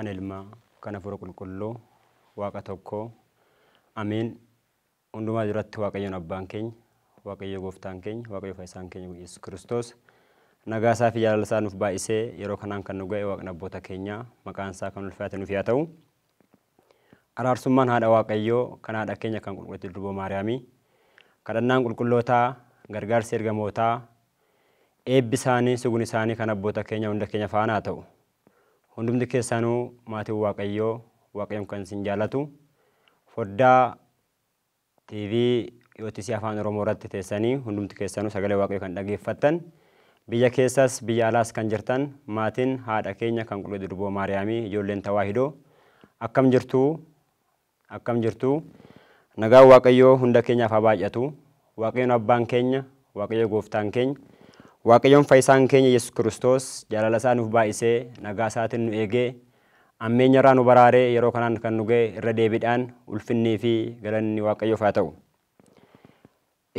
kan ilmaa kan hafuura qulqulluu waaqa tokko amiin. Hundumaa duratti waaqayyoon abbaan keenya, waaqayyo gooftaan keenya, waaqayyo fayyisaan keenya Yesuus Kiristoos nagaa isaa fi jaalala isaa nuuf baay'isee yeroo kanaan kan nu ga'e waaqni abboota keenya maqaan isaa kan ulfaate nuuf haa ta'u. Araarsummaan haadha waaqayyoo kan haadha keenya kan qulqulleetti durboo Maariyaamii kadhannaan qulqullootaa gargaarsi ergamootaa eebbi isaanii sugun isaanii kan abboota keenya hunda keenya faana haa ta'u. Hundumti keessanuu maatii waaqayyoo waaqayyoon kan isin jaalatu foddaa TV OTC afaan Oromoo irratti teessanii hundumti keessanuu sagalee waaqayyoo kan dhageeffattan biyya keessas biyya alaas kan jirtan maatiin haadha keenya kan qulqulleetti durboo Maariyaamii ijoolleen tawaahidoo akkam jirtu nagaa waaqayyoo hunda keenyaaf haa baay'atu. Waaqayyoon abbaan keenya, waaqayyo gooftaan keenya, waaqayyoon fayyisaan keenya Yesuus Kiristoos jaalala isaa nuuf baay'isee nagaa isaatiin nu eegee ammeenyarraa nu baraaree yeroo kanaan kan nu ga'e irra deebiidhaan ulfinnii fi galanni waaqayyoof haa ta'u.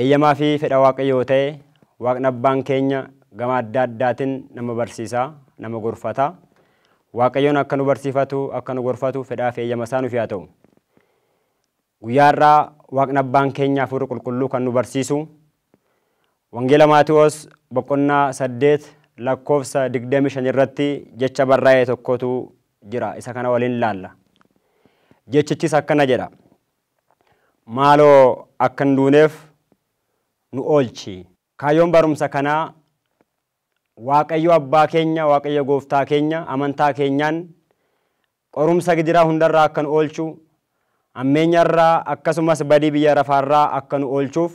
Eeyyamaa fi fedha waaqayyoo ta'e waaqni abbaan keenya gama adda addaatiin nama barsiisaa, nama gorfata. Waaqayyoon akka nu barsiifatu, akka nu gorfatu fedhaa fi eeyyama isaa nuuf haa ta'u. Guyyaarraa waaqni abbaan keenya hafuura qulqulluu kan nu barsiisu Wangeela Maatiyoos boqonnaa 8 lakkoofsa 25 irratti jecha barraa'e tokkotu jira. Isa kana waliin laalla. Jechichis akkana jedha. Maaloo akka hin duuneef nu oolchi. Kaayyoon barumsa kanaa waaqayyo abbaa keenya, waaqayyo gooftaa keenya amantaa keenyaan qorumsa gidiraa hundarraa akka nu oolchu ammeenyarraa akkasumas badii biyya lafaarraa akka nu oolchuuf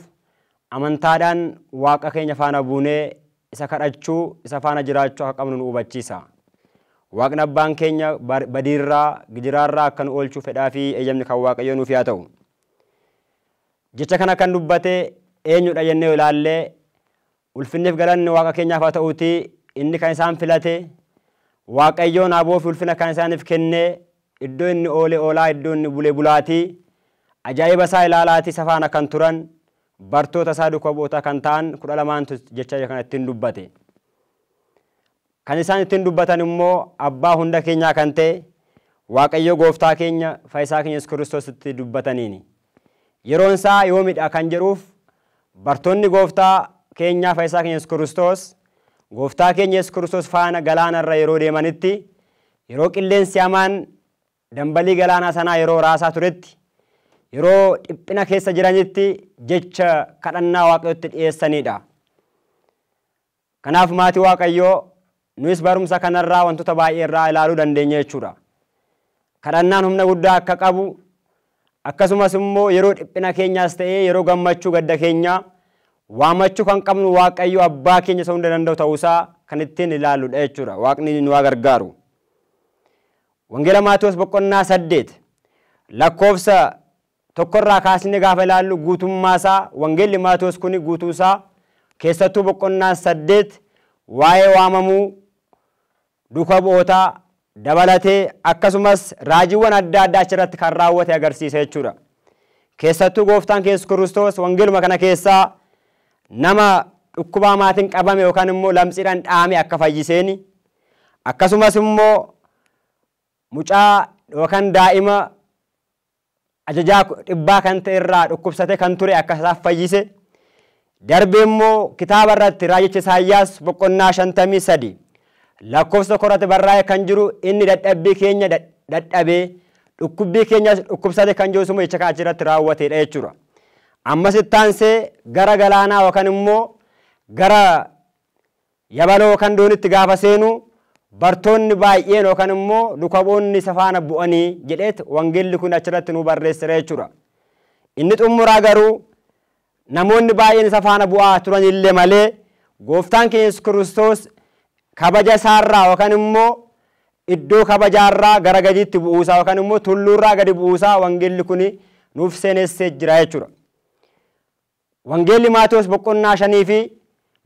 amantaadhaan waaqa keenya faana buunee isa kadhachuu isa faana jiraachuu akka qabnu nu hubachiisa. Waaqni abbaan keenya badiirraa gidiraarraa akka nu oolchuu fedhaa fi eeyyamni kan waaqayyoo nuuf haa ta'u. Jecha kana kan dubbate eenyudha jennee ilaallee ulfinniif galanni waaqa keenyaaf haa ta'uuti. Inni kan isaan filate waaqayyoon aboo fi ulfina kan isaaniif kennee iddoo inni oole oolaa iddoo inni bule bulaatii ajaa'iba isaa ilaalaatii isa faana kan turan bartoota isaa duukaa bu'oota kan ta'an 12tu jecha kana ittiin dubbate. Kan isaan ittiin dubbatan immoo abbaa hunda keenyaa kan ta'e waaqayyo gooftaa keenya fayyisaa keenya Yesuus Kiristoos itti dubbataniini. Yeroon isaa yoomidha kan jedhuuf bartoonni gooftaa keenyaa fayyisaa keenya Yesuus Kiristoos gooftaa keenya Yesuus Kiristoos faana galaanarra yeroo deemanitti yeroo qilleensi hamaan dambalii galaanaa sanaa yeroo raasaa turetti yeroo dhiphina keessa jiranitti jecha kadhannaa waaqayyootti dhiyeessanidha. Kanaaf maatii waaqayyoo nuyis barumsa kanarraa wantoota baay'ee irraa ilaaluu dandeenya jechuudha. Kadhannaan humna guddaa akka qabu akkasumas immoo yeroo dhiphina keenyaas ta'ee yeroo gammachuu gadda keenyaa waamachuu kan qabnu waaqayyo abbaa keenya isa hunda danda'u ta'uusaa kan ittiin ilaalludha jechuudha. Waaqni nu gargaaru. Wangeela Maatiyoos boqonnaa 8 lakkoofsa 1 kaasnee gaafa ilaallu guutummaasaa Wangeelli Maatiyoos kuni guutuusaa keessattuu boqonnaa 8 waa'ee waamamuu duukaa bu'ootaa dabalatee akkasumas raajiiwwan adda addaa achirratti kan raawwate agarsiisa jechuudha. Keessattuu gooftaan Yesuus Kiristoos wangeeluma kana keessaa nama dhukkubaa maatiin qabame yookaan immoo lamxiidhaan dhaame akka fayyiseeni akkasumas immoo mucaa yookaan daa'ima ajajaa dhibbaa kan ta'e irraa dhukkubsate kan ture akka isaaf fayyise darbee immoo kitaaba irratti raajicha Isaayyaas boqonnaa 53 lakkoofsa 1 barraa'ee kan jiru inni dadhabbii keenya dadhabee dhukkubbii keenya dhukkubsate kan jiru jecha kan achirratti raawwatedha jechuudha. Ammas ittaansee gara galaanaa yookaan immoo gara yabaloo yookaan doonitti gaafa seenu bartoonni baay'een yookaan immoo duukaa bu'oonni isa faana bu'anii jedheet wangeelli kun achirratti nu barreessira jechuudha. Inni xumuraa garuu namoonni baay'een isa faana bu'aa turan illee malee gooftaan keenya Yesuus Kiristoos kabaja isaarraa yookaan immoo iddoo kabajaarraa gara gadiitti bu'uusaa yookaan immoo tulluurraa gadi bu'uusaa wangeelli kun nuuf seenessee jira jechuudha. Wangeelli Maatiyoos boqonnaa 5 fi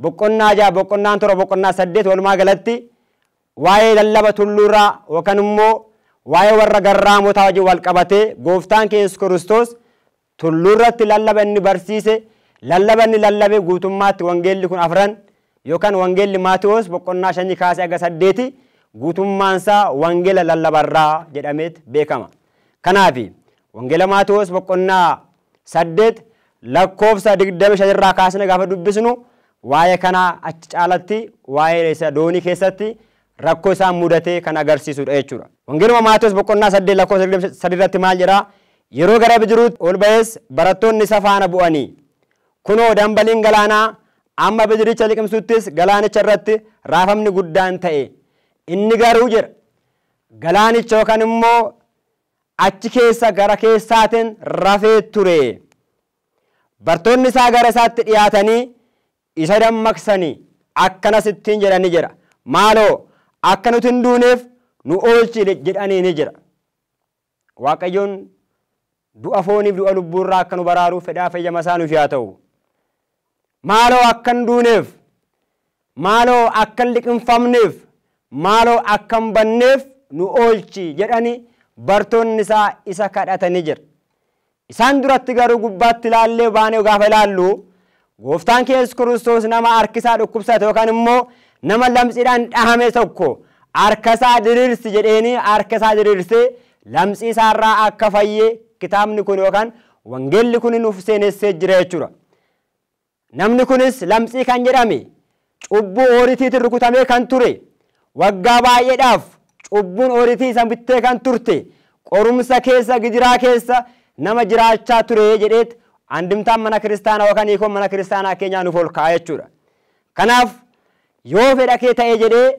boqonnaa 6 boqonnaa 7 boqonnaa 8 walumaa galatti waa'ee lallaba tulluurraa yookaan immoo waa'ee warra garraamotaa wajjin wal qabatee gooftaan keenya Yesuus Kiristoos tulluurratti lallaba inni barsiise lallaba inni lallabe guutummaatti wangeelli kun afran yookaan wangeelli Maatiyoos boqonnaa 5 kaasee aga 8 guutummaansaa wangeela lallabarraa jedhameet beekama. Kanaafi wangeela Maatewos boqonnaa 8 lakkoofsa 25 irraa kaasne gaafa dubbisnu waa'ee kana achi caalatti waa'ee isa doonii keessatti rakkoo isaan mudatee kan agarsiisudha jechuudha. Wangeeluma Maatewos boqonnaa 8 lakkoofsa 23 irratti maal jedha? Yeroo gara bidiruutti ol ba'es barattoonni isa faana bu'anii kunoo dambaliin galaanaa amma bidiricha liqimsuttis galaanicha irratti raafamni guddaan ta'e. Inni garuu jedha galaanicha yookaan immoo achi keessa gara keessaatiin rafee ture. Bartoonni isaa gara isaatti dhiyaatanii isa dammaqsanii akkanas ittiin jedhanii jira. Maaloo akka nuti hin duuneef nu oolchi jedhanii ni jira. Waaqayyoon du'a fooniif du'a lubbuurraa akka nu baraaruuf fedhaa fayyama isaa nuuf haa ta'u. Maaloo akka hin duuneef, maaloo akka hin liqimfamneef, maaloo akka hin banneef nu oolchi jedhanii bartoonni isaa isa kadhatanii jira. Isaan duratti garuu gubbaatti ilaallee baanee gaafa ilaallu gooftaan keenya Yesuus Kiristoos nama harkisaa dhukkubsate yookaan immoo nama lamxiidhaan dhahame tokko harkasaa diriirsi jedheeni harkasaa diriirsee lamxii isaarraa akka fayyee kitaabni kun yookaan wangeelli kun nuuf seenessee jira jechuudha. Namni kunis lamxii kan jedhame cubbuu hooriitiin rukutamee kan ture waggaa baay'eedhaaf cubbuun hooriitii isa bittee kan turte qorumsa keessa gidiraa keessa nama jiraachaa ture jedheet andimtaan mana kiristaanaa yookaan hiikoon mana kiristaanaa keenyaa nuuf ol ka'a jechuudha. Kanaaf yoo fedha kee ta'e jedhee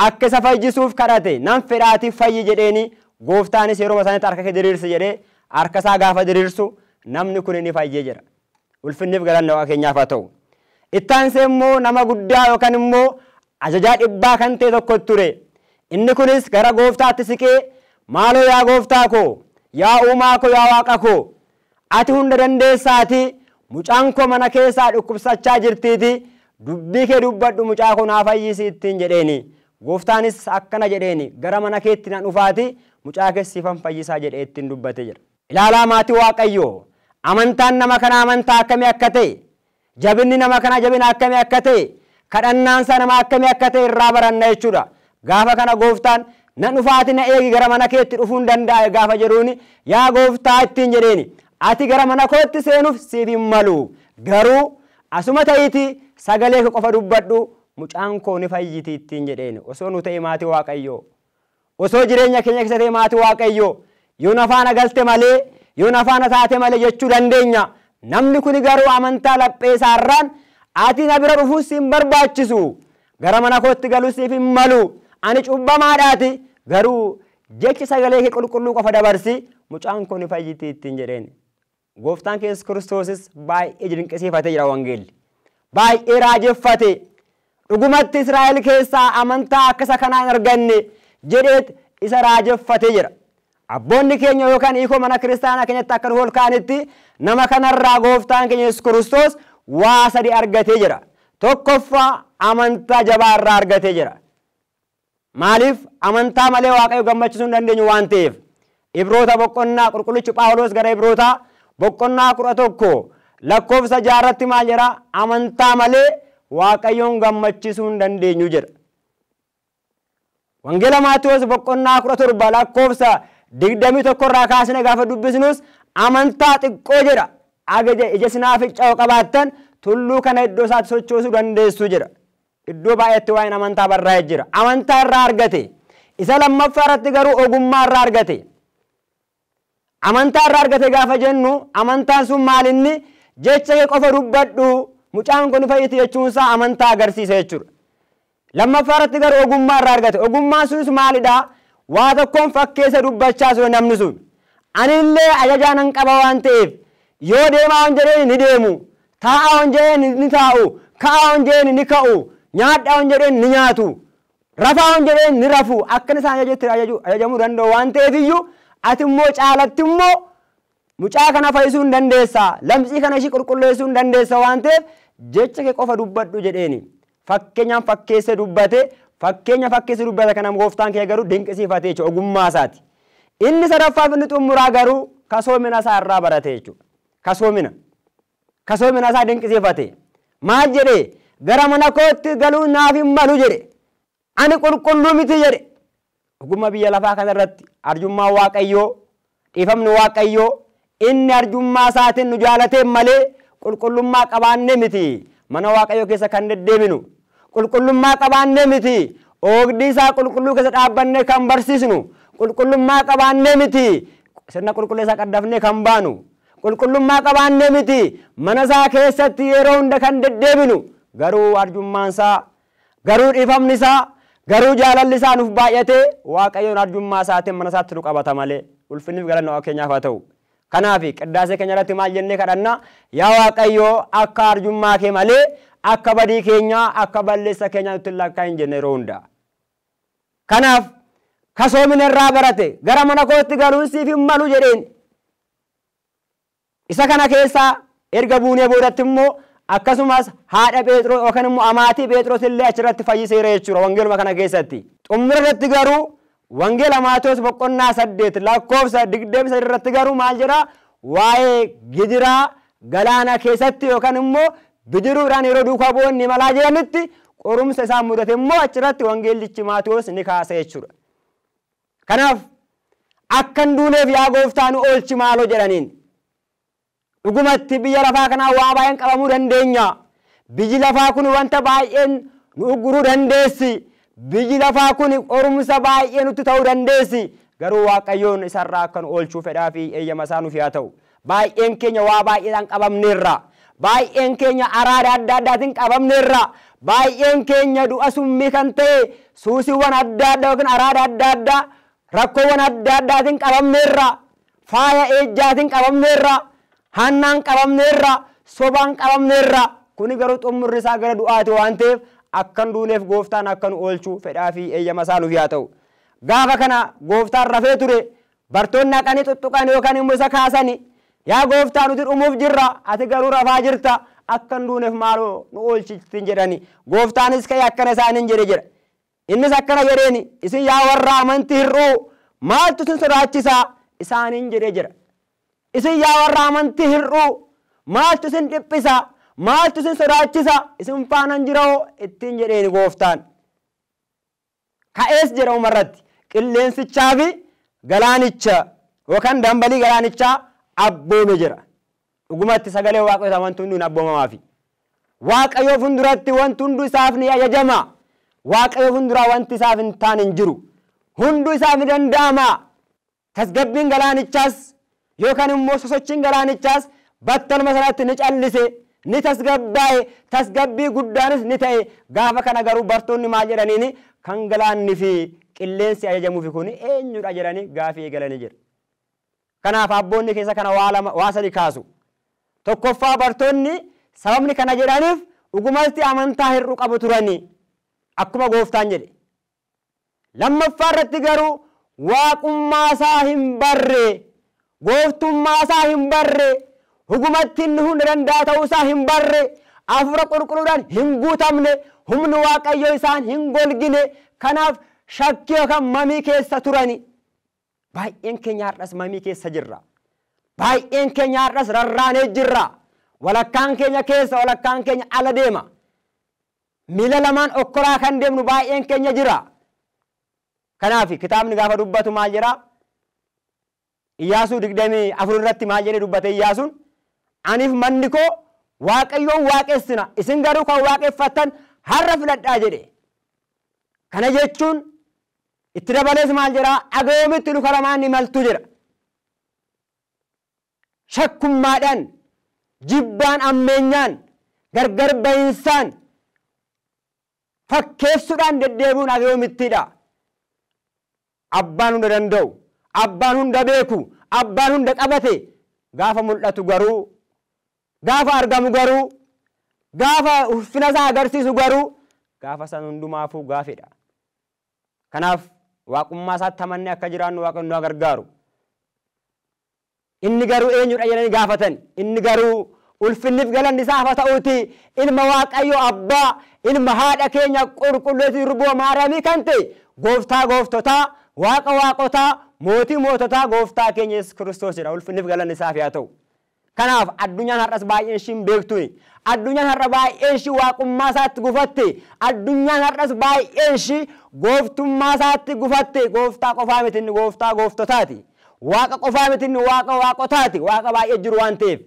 akka isa fayyisuuf kadhate nan fedhaatiif fayyi jedheeni gooftaanis yeroo isaaniitti harka kee diriirsi jedhee harka isaa gaafa diriirsu namni kun ni fayyee jira. Ulfinniif galanna waaqa keenyaaf haa ta'u. Ittaansee immoo nama guddaa yookaan immoo ajajaa dhibbaa kan ta'e tokko ture. Inni kunis gara gooftaatti siqee maaloo yaa gooftaa koo yaa uumaa koo yaa waaqa koo ati hunda dandeessaati mucaan koo mana keessaa dhukkubsachaa jirtiiti dubbii kee dubbadhu mucaa koo naa fayyisi ittiin jedheeni. Gooftaanis akkana jedheeni gara mana keetti nan dhufaati mucaa kee siifan fayyisaa jedhee ittiin dubbate jira. Ilaalaa maatii Waaqayyoo amantaan nama kana amantaa akkamii akka ta'e jabinni nama kana jabina akkamii akka ta'e kadhannaansa nama akkamii akka ta'e irraa baranna jechuudha. Gaafa kana gooftaan nan dhufaati na eegi gara mana keetti dhufuun danda'a gaafa jedhuuni yaa gooftaa ittiin jedheeni ati gara mana kootti seenuuf siif hin malu garuu asuma ta'iti sagalee kee qofa dubbadhu mucaan koo ni fayyiti ittiin jedheeni. Osoo nu ta'e maatii Waaqayyoo osoo jireenya keenya keessa ta'e maatii Waaqayyoo yoo nafaana galte malee yoo nafaana taate malee jechuu dandeenya. Namni kun garuu amantaa laphee isaarraan ati na bira dhufuun si hin barbaachisu gara mana kootti galuu siif hin malu ani cubbamaadhaati garuu jechi sagalee kee qulqulluu qofa dabarsi mucaan koo ni fayyiti ittiin jedheeni. Gooftaan keenya Yesuus Kiristoosis baay'ee dinqisiifatee jira wangeelli. Baay'ee raajeffate. Dhugumatti Israa'el keessaa amantaa akkasa kanaan arganne jedheet isa raajeffatee jira. Abboonni keenya yookaan hiikoo mana kiristaanaa keenyatti akka nu ol kaa'anitti nama kanarraa gooftaan keenya Yesuus Kiristoos waa sadi argatee jira. Tokkoffaa amantaa jabaa irraa argatee jira. Maaliif amantaa malee Waaqayyo gammachiisuu hin dandeenyu waan ta'eef. Ibroota boqonnaa qulqullichi Phaawulos gara Ibroota boqonnaa 11 lakkoofsa 6 irratti maal jedha amantaa malee Waaqayyoon gammachiisuu hin dandeenyu jedha. Wangeela Maatewos boqonnaa 17 lakkoofsa 21 irraa kaasne gaafa dubbisnus amantaa xiqqoo jedha. Agaja ija sinaafichaa qabaattan tulluu kana iddoo isaatti sochoosuu dandeessu jedha. Iddoo baay'eetti waa'een amantaa barraa'ee jira. Amantaa irraa argate. Isa lammaffaa irratti garuu ogummaa irraa argate. Amantaa irraa argate gaafa jennu amantaan sun maalinni jecha kee qofa dubbadhu mucaan kun fayyiti jechuunsaa amantaa agarsiisa jechuudha. Lammaffaa irratti garuu ogummaa irraa argate. Ogummaan sunis maalidhaa? Waa tokkoon fakkeessa dubbachaa ture namni sun. Anillee ajajaa nan qaba waan ta'eef yoo deemaa waan jedheen ni deemu. Taa'aa waan jedheen ni taa'u. Ka'aa waan jedheen ni ka'u. Nyaadhaa waan jedheen ni nyaatu. Rafaa waan jedheen ni rafu. Akkan isaan ajajamuu danda'u waan ta'eef iyyuu ati immoo caalatti immoo mucaa kana fayyisuu hin dandeessa. Lamxii kana ishii qulqulleessuu hin dandeessa waan ta'eef jecha kee qofa dubbadhu jedheeni. Fakkeenyaan fakkeesse dubbate kana gooftaan kee garuu dinqisiifatee jechuudha ogummaa isaati. Inni sadaffaaf inni xumuraa garuu kasoomina isaa irraa barate jechuudha. Kasoomina isaa dinqisiifate. Maal jedhee gara mana kootti galuu naaf hin malu jedhe. ani qulqulluu miti jedhe dhuguma biyya lafaa kanarratti arjummaa waaqayyoo dhiifamni waaqayyoo inni arjummaa isaatiin nu jaalatee malee qulqullummaa qabaannee miti mana waaqayyoo keessa kan deddeebinu qulqullummaa qabaannee miti oogdii isaa qulqulluu keessa dhaabbannee kan barsiisnu qulqullummaa qabaannee miti sirna qulqulleessaa qaddafnee kan baanu qulqullummaa qabaannee miti mana isaa keessatti yeroo hunda kan deddeebinu garuu arjummaan isaa garuu dhiifamni isaa garuu jaalalli isaa nuuf baay'ate waaqayyoon arjummaa isaatiin mana isaatti nu qabata malee ulfinni fi galanni keenyaaf haa ta'u. Kanaaf qiddaasee keenya irratti maal jennee kadhanna yaa waaqayyoo akka arjummaa kee malee akka badii keenya akka balleessa keenya nutti lakkaa'in jenne yeroo hunda. Kanaaf kasoomina irraa barate gara mana kootti galuun siif hin malu jedheen isa kana keessaa erga buunee boodatti immoo akkasumas haadha Phexros yookaan immoo amaatii Phexros illee achirratti fayyiseera jechuudha wangeeluma kana keessatti. Xumura irratti garuu wangeela Maatewos boqonnaa 8 lakkoofsa 23 irratti garuu maal jedha waa'ee gidiraa galaana keessatti yookaan immoo bidiruudhaan yeroo duukaa bu'anii malaa jiranitti qorumsa isaan mudate immoo achirratti wangeellichi Maatewos ni kaasa jechuudha. Kanaaf akkan duuneef yaa gooftaa nu oolchi maaloo jedhaniin. Dhugumatti biyya lafaa kanaa waa baay'een qabamuu dandeenya. Biyyi lafaa kun wanta baay'een nu ugguruu dandeessi. Biyyi lafaa kun qorumsa baay'ee nutti ta'uu dandeessi. Garuu waaqayyoon isarraa akka nu oolchuu fedhaa fi eeyyama isaa nuuf haa ta'u. Baay'een keenya waa baay'eedhaan qabamneerra. Baay'een keenya araada adda addaatiin qabamneerra. Baay'een keenya du'a summii kan ta'e suusiiwwan adda addaa yookiin araada adda addaa rakkoowwan adda addaatiin qabamneerra. Faaya ejjaatiin qabamneerra. Hannaan qabamneerra. Sobaan qabamneerra. Kuni garuu xumurri isaa gara du'aati waan ta'eef akkan duuneef gooftaan akka nu oolchuu fedhaa fi eeyyama isaa nuuf haa ta'u. Gaafa kana gooftaan rafee ture bartoonni haqanii tuttuqan yookaan immoo isa kaasani yaa gooftaa nuti dhumuuf jirra ati garuu rafaa jirta akkan duuneef maaloo nu oolchitiin jedhani gooftaanis ka'ee akkana isaaniin jedhe. Innis akkana jedheeni isin yaa warra amantii hir'uu maaltu isin sodaachisaa isaaniin jedhee jira. Isin yaa warra amantii hir'uu maaltu isin dhiphisaa maaltu isin sodaachisa isin faanan jiroo ittiin jedheeni gooftaan. Ka'ees jedha umarratti qilleensichaa fi galaanicha yookaan dambalii galaanichaa abboome jira. Dhugumatti sagalee waaqayyoo wanti hundi hin abboomamaa. Waaqayyoo fuulduratti wanti hundi isaaf ni ajajama. Waaqayyoo fuulduraa wanti isaaf hin taane hin jiru. Hundi isaaf ni danda'ama. Tasgabbiin galaanichaas yookaan immoo sosochiin galaanichaas battaluma sanatti ni callise. Ni tasgabbaa'e tasgabbii guddaanis ni ta'e gaafa kana garuu bartoonni maal jedhaniini kan galaanni fi qilleensi ajajamuufi kun eenyudha jedhanii gaafii eegalanii jira. Kanaaf abboonni keessa kana waa sadi kaasu. Tokkoffaa bartoonni sababni kana jedhaniif dhugumatti amantaa hir'uu qabu turanii akkuma gooftaan jedhe. Lammaffaa irratti garuu waaqummaa isaa hin barre gooftummaa isaa hin barre. Dhugumatti inni hunda danda'a ta'uu isaa hin barre hafuura qulqulluudhaan hin guutamne humni waaqayyoo isaan hin golgine kanaaf shakkii yookaan mamii keessa turani. Baay'een keenya har'as mamii keessa jirra. Baay'een keenya har'as rarraanee jirra. Walakkaan keenya keessa walakkaan keenya ala deema. Miila lamaan okkoraa kan deemnu baay'een keenya jira. Kanaaf kitaabni gaafa dubbatu maal jedha? Iyyaasuu 24 irratti maal jedhee dubbate Iyyaasuun? Aniif manni koo waaqayyoon waaqessina isin garuu kan waaqeffattan har'a filadhaa jedhe. Kana jechuun itti dabalees maal jedha agoomitti luka lamaan ni maltu jedha. Shakkummaadhaan jibbaan ammeenyaan gargar bahinsaan fakkeessuudhaan deddeebi'uun agoomittidha. Abbaan hunda danda'u abbaan hunda beeku abbaan hunda qabate gaafa mul'atu garuu gaafa argamu garuu gaafa ulfina isaa agarsiisu garuu gaafa san hundumaafuu gaafedha. Kanaaf waaqummaa isaatti amannee akka jiraannu waaqayyo nu gargaaru. Inni garuu eenyudha jedhanii gaafatan. Inni garuu ulfinniif galanni isaa haa ta'uuti ilma waaqayyo abbaa ilma haadha keenya qulqulleetii Durboo Maariyaamii kan ta'e gooftaa gooftotaa waaqa waaqotaa mootii moototaa gooftaa keenya Yesuus Kiristoos jedha ulfinniif galanni isaaf haa ta'u. Kanaaf addunyaan har'as baay'een ishii beektuni. Addunyaan har'a baay'een ishii waaqummaa isaatti gufatte. Addunyaan har'as baay'een ishii gooftummaa isaatti gufatte. Gooftaa qofaa miti inni gooftaa gooftotaati. Waaqa qofaa miti inni waaqa waaqotaati. Waaqa baay'ee jiru waan ta'eef.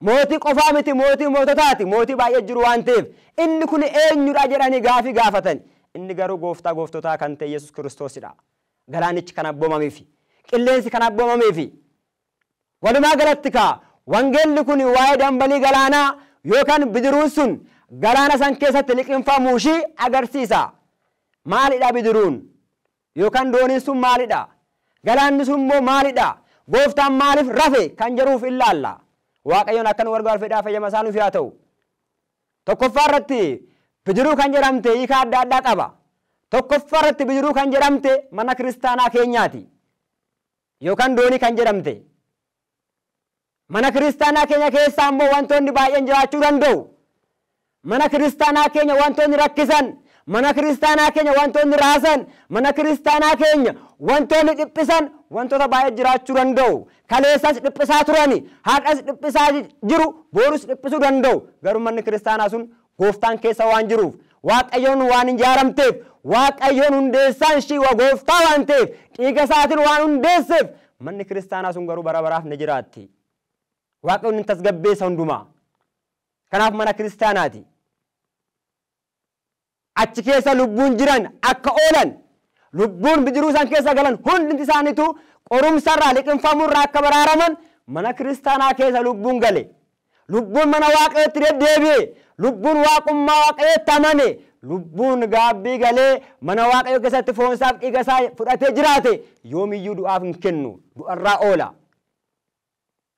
Mootii qofaa miti mootii moototaati. Mootii baay'ee jiru waan ta'eef. Inni kun eenyudha jedhanii gaafii gaafatan. Inni garuu gooftaa gooftotaa kan ta'e Yesuus Kiristoosidha. Galaanichi kan abboomameefi. Qilleensi kan abboomameefi. Walumaa galatti kaa wangeelli kun waa'ee dambalii galaanaa yookaan bidiruun sun galaana san keessatti liqinfamuu ishii agarsiisa. Maalidha bidiruun? Yookaan dooniin sun maalidha? Galaanni sun immoo maalidha? Gooftaan maaliif rafe kan jedhuuf ilaalla. Waaqayyoon akka nu gargaaru fedhaa fayyama isaa nuuf haa ta'u. Tokkoffaa irratti bidiruu kan jedhamte hiika adda addaa qaba. Tokkoffaa irratti bidiruu kan jedhamte mana kiristaanaa keenyaati. Yookaan doonii kan jedhamte. Mana kiristaanaa keenya keessaa immoo wantoonni baay'een jiraachuu danda'u. Mana kiristaanaa keenya wantoonni rakkisan, mana kiristaanaa keenya wantoonni raasan, mana kiristaanaa keenya wantoonni dhiphisan wantoota baay'ee jiraachuu danda'u. Kaleessas dhiphisaa turani, har'as dhiphisaa jiru, boorus dhiphisuu danda'u. Garuu manni kiristaanaa sun gooftaan keessa waan jiruuf, Waaqayyoon waan ijaaramteef, Waaqayyoon hundeessaan ishii gooftaa waan ta'eef, dhiiga isaatiin waan hundeesseef, manni kiristaanaa sun garuu bara baraaf ni jiraatti. Waaqayyoon hin tasgabbeessa hundumaa. Kanaaf mana kiristaanaati. Achi keessa lubbuun jiran akka oolan, lubbuun bidiruu san keessa galan hundi isaaniitu qorumsarraa liqinfamurraa akka baraaraman mana kiristaanaa keessa lubbuun gale. Lubbuun mana Waaqayyootti deddeebi'e, lubbuun waaqummaa Waaqayyootti amane, lubbuun gaabbii galee mana Waaqayyoo keessatti foonsaaf dhiiga isaa fudhatee jiraate yoomiyyuu du'aaf hin kennu, du'arraa oola.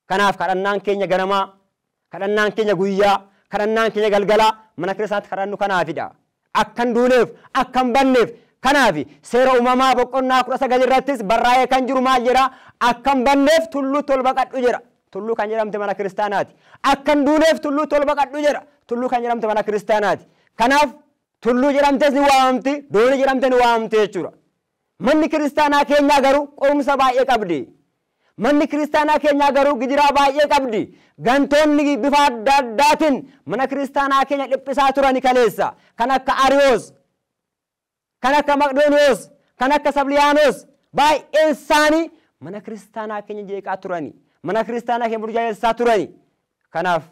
Kanaaf kadhannaan keenya ganamaa, kadhannaan keenya guyyaa, kadhannaan keenya galgalaa mana kiristaanaatti kadhannu kanaafidha. Akkan duuneef, akkan banneef kanaaf seera uumamaa boqonnaa 19 irrattis barraa'ee kan jiru maal jedha? Akkan banneef tulluutti ol baqadhu jedha. Tulluu kan jedhamte mana kiristaanaati. Akkan duuneef tulluutti ol baqadhu jedha. Tulluu kan jedhamte mana kiristaanaati. Kanaaf tulluu jedhamtes ni waamamti, doonii jedhamte ni waamamti jechuudha. Manni kiristaanaa keenyaa garuu qorumsa baay'ee qabdi. Manni kiristaanaa keenyaa garuu gidiraa baay'ee qabdi. Gantoonni bifa adda addaatiin mana kiristaanaa keenya dhiphisaa turani kaleessa. Kan akka Ariyoos, kan akka Maqdooniyoos, kan akka Sabliyaanoos baay'een isaanii mana kiristaanaa keenya jeeqaa turani. Mana kiristaanaa keenya burjaajessaa turani. Kanaaf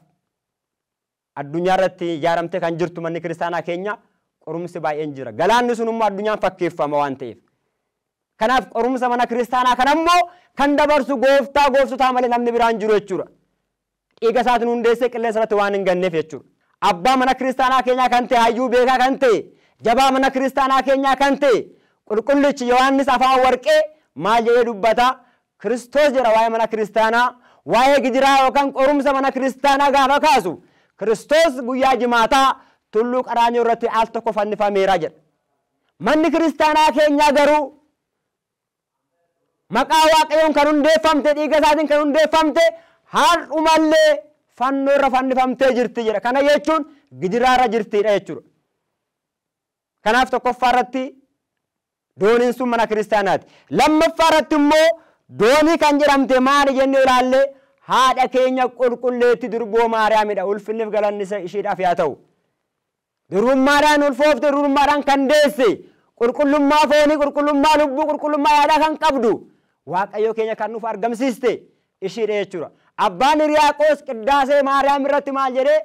addunyaa irratti ijaaramtee kan jirtu manni kiristaanaa keenya qorumsi baay'een jira. Galaanni sun immoo addunyaan fakkeeffama waan ta'eef. Kanaaf qorumsa mana kiristaanaa kanammoo kan dabarsu gooftaa gooftotaa malee namni biraan jiru jechuudha. Dhiiga isaatiin hundeessee qilleensa irratti waan hin ganneef jechuudha. Abbaa mana kiristaanaa keenyaa kan ta'e, hayyuu beekaa kan ta'e, jabaa mana kiristaanaa keenyaa kan ta'e, qulqullichi Yohaannis afaan warqee maal jedhee dubbata? Kiristoos jedha waa'ee mana kiristaanaa, waa'ee gidiraa yookaan qorumsa mana kiristaanaa gaafa kaasu. Kiristoos guyyaa jimaataa tulluu Qaraaniyoos irratti al tokko fannifameera jedha. Manni kiristaanaa keenyaa garuu maqaa Waaqayyoon kan hundeeffamte, dhiiga isaatiin kan hundeeffamte, har'umallee fannoo irra fannifamtee jirti jedha. Kana jechuun gidiraa irra jirtidha jechuudha. Kanaaf tokkoffaa irratti dooniin sun mana kiristaanaati. Lammaffaa irratti immoo doonii kan jedhamte maali jennee ilaalle haadha keenya qulqulleetti durboo Maariyaamidha. Ulfinniif galanni isheedhaaf yaa ta'u. Durbummaadhaan ulfoofte, durbummaadhaan kan deesse, qulqullummaa foonii, qulqullummaa lubbuu, qulqullummaa yaadaa kan qabdu Waaqayyo keenya kan nuuf argamsiiste ishiidha jechuudha. Abbaan Hiriyaaqoos qiddaasee Maariyaam irratti maal jedhee?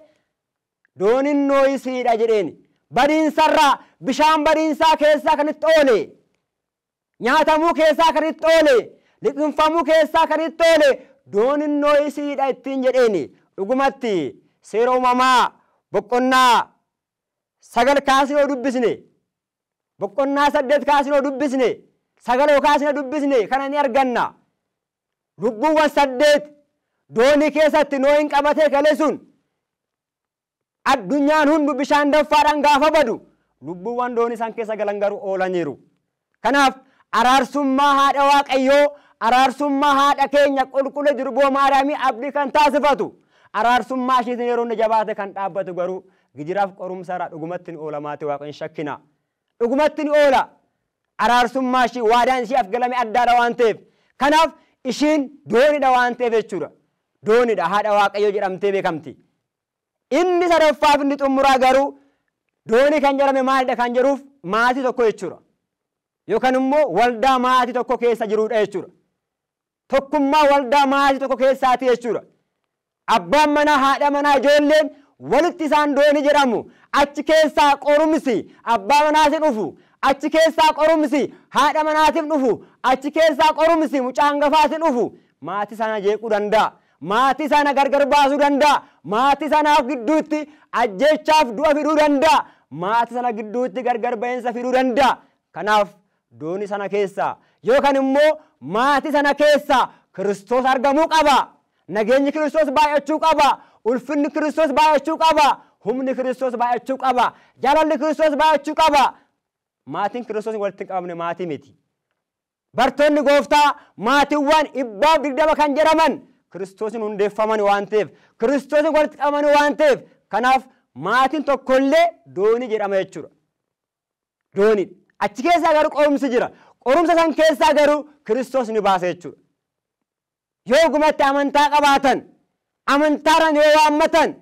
Dooniin Noohisiidha jedheeni. Badiinsarraa bishaan badiinsaa keessaa kan itti oole, nyaatamuu keessaa kan itti oole, liqinfamuu keessaa kan itti oole dooniin Noohisiidha ittiin jedheeni. Dhugumatti seera uumamaa boqonnaa 9 kaasnee dubbisne, boqonnaa 8 kaasnee dubbisne, 9 kaasnee dubbisne kana ni arganna. Lubbuuwwan 8 doonii keessatti Noohin qabatee gale sun addunyaan hundu bishaan danfaadhaan gaafa badu lubbuuwwan doonii san keessa galan garuu oolaniiru. Kanaaf araarsummaa haadha Waaqayyoo, araarsummaa haadha keenya qulqulluu durboo Maariyaamii abdii kan taasifatu, araarsummaa isheetiin yeroo inni jabaate kan dhaabbatu garuu gijiraaf qorumsarraa dhugumatti ni oola. Maatii Waaqayyoon shakkina. Dhugumatti ni oola. Araarsummaa ishii waadaan ishee afgalame addaadha waan ta'eef. Kanaaf ishiin dooniidha waan ta'eef jechuudha. doonidha haadha waaqayyoo jedhamtee beekamti. Inni sadaffaaf inni xumuraa garuu doonii kan jedhame maalidha kan jedhuuf maatii tokko jechuudha. Yookaan immoo waldaa maatii tokko keessa jirudha jechuudha. Tokkummaa waldaa maatii tokko keessaati jechuudha. Abbaan manaa haadha manaa ijoolleen walitti isaan doonii jedhamu. Achi keessaa qorumsi abbaa manaatiin dhufu. Achi keessaa qorumsi haadha manaatiin dhufu. Achi keessaa qorumsi mucaa hangafaatiin dhufu. Maatii sana jeequu danda'a. Maatii sana gargar baasuu danda'a. Maatii sanaaf gidduutti ajjeechaaf du'a fiduu danda'a. Maatii sana gidduutti gargar ba'iinsa fiduu danda'a. Kanaaf doonii sana keessaa yookaan immoo maatii sana keessaa Kiristoos argamuu qaba. Nageenyi Kiristoos baay'achuu qaba. Ulfinni Kiristoos baay'achuu qaba. Humni Kiristoos baay'achuu qaba. Jaalalli Kiristoos baay'achuu qaba. Maatiin Kiristoos walitti qabamne maatii miti. Bartoonni gooftaa maatiiwwan 120 kan jedhaman Kiristoosin hundeeffaman waan ta'eef, Kiristoosin walitti qabaman waan ta'eef, kanaaf maatiin tokkollee doonii jedhama jechuudha. Doonii. Achi keessaa garuu qorumsi jira. Qorumsa san keessaa garuu Kiristoos ni baasa jechuudha. Yoo gumatti amantaa qabaatan, amantaadhaan yoo waammatan,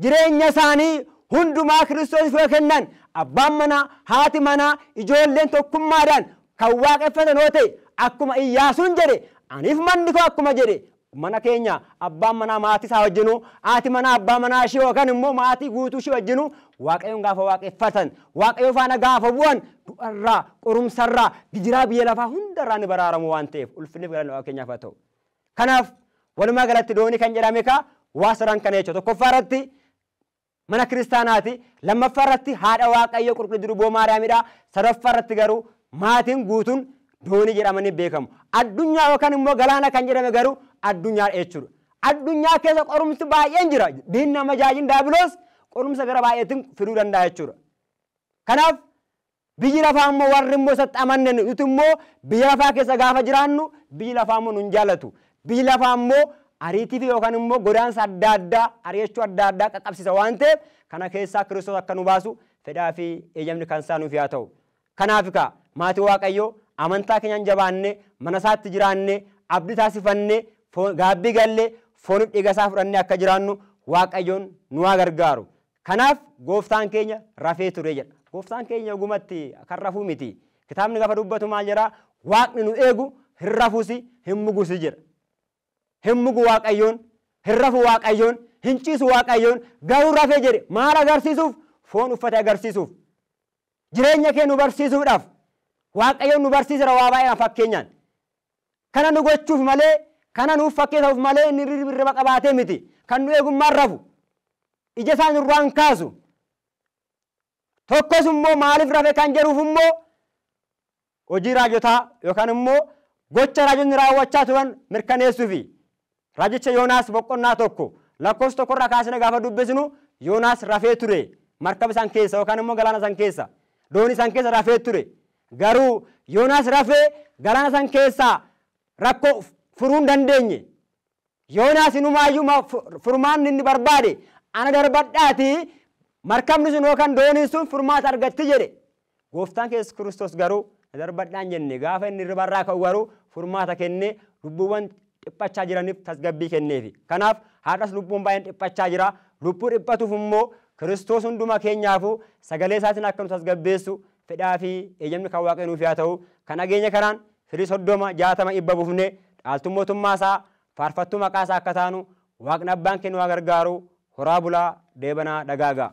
jireenya isaanii hundumaa Kiristoosiif yoo kennan, abbaan manaa, haati manaa, ijoolleen tokkummaadhaan kan waaqeffatan yoo ta'e, akkuma Iyyaasuun jedhe, aniif manni koo akkuma jedhe, mana keenya abbaan manaa maatii isaa wajjinu, haati manaa abbaa manaa ishee yookaan immoo maatii guutuu ishee wajjinu waaqayyoon gaafa waaqeffatan, waaqayyoo faana gaafa bu'an du'arraa, qorumsarraa, gijiraa biyya lafaa hundarraa ni baraaramu waan ta'eef ulfinni galanni keenyaaf haa ta'u. Kanaaf walumaa galatti doonii kan jedhame waa sadan kana jechuudha. Tokkoffaa irratti mana kiristaanaati. Lammaffaa irratti haadha waaqayyoo qulqulluu durboo Maariyaamidha. Sadaffaa irratti garuu maatiin guutuun doonii jedhamanii beekamu. Addunyaa yookaan immoo galaana kan jedhame garuu addunyaadha jechuudha. Addunyaa keessa qorumsi baay'een jira. Diinni amajaajin daabiloos qorumsa gara baay'eetiin fiduu danda'a jechuudha. Kanaaf biyyi lafaa immoo warri immoo isatti amanne nuti immoo biyya lafaa keessa gaafa jiraannu biyyi lafaa immoo nun jaallatu. Biyyi lafaa immoo ariitii fi yookaan immoo godaansa adda addaa ari'achuu adda addaa qaqqabsiisa waan ta'eef kana keessaa Kiristoos akka nu baasu fedhaa fi eeyyamni kan isaa nuuf haa ta'u. Kanaaf maatii waaqayyoo amantaa keenyaan jabaannee mana isaatti jiraannee abdii taasifannee gaabbii gallee fooniif dhiiga isaa fudhannee akka jiraannu waaqayyoon nu haa gargaaru. Kanaaf gooftaan keenya rafee ture jedha. Gooftaan keenya ogumatti kan rafuu miti. Kitaabni gaafa dubbatu maal jedhaa? Waaqni nu eegu hin rafuusi hin mugusi jedha. Hin mugu waaqayyoon, hin rafu waaqayyoon, hin ciisu waaqayyoon garuu rafee jedhe maal agarsiisuuf? Foon uffate agarsiisuuf. Jireenya kee nu barsiisuudhaaf waaqayyoon nu barsiisera waa baay'ee fakkeenyaan. Kana nu gochuuf malee, kana nuuf fakkeessuuf malee inni hirriba qabaatee miti. Kan nu eegummaan rafu. Ija isaa nurraan kaasu. Tokkos immoo maaliif rafe kan jedhuuf immoo hojii raajotaa yookaan immoo gocha raajonni raawwachaa turan mirkaneessuufi. Raajicha Yoonaas boqonnaa tokko lakkoofsa tokkorraa kaasne gaafa dubbisnu Yoonaas rafee ture markaba san keessa yookaan immoo galaana san keessa doonii san keessa rafee ture. Garuu Yoonaas rafee galaana san keessaa rakkoo furuu hin dandeenye. Yoonaas inumaayyuu furmaanni inni barbaade ana darbadhaati markabni sun yookaan dooniin sun furmaata argatti jedhe. Gooftaan keessa Kiristoos garuu darbadhaan jenne gaafa inni ribarraa ka'u garuu furmaata kennee lubbuuwwan dhiphachaa jiraniif tasgabbii kenneefi. Kanaaf haadhas lubbuun baay'een dhiphachaa jira. Lubbuu dhiphatuuf immoo Kiristoos hunduma keenyaafu sagalee isaatiin akka nu tasgabbeessu fedhaa fi eeyyamni kan Waaqayyo nuuf haa ta'u. Kan nageenya kanaan firii 30 60 dhibba buufnee dhaaltuu mootummaa isaa faarfattuu maqaa isaa akka taanu Waaqni abbaan keenya nu haa gargaaru. Horaa bulaa deebanaa dagaagaa.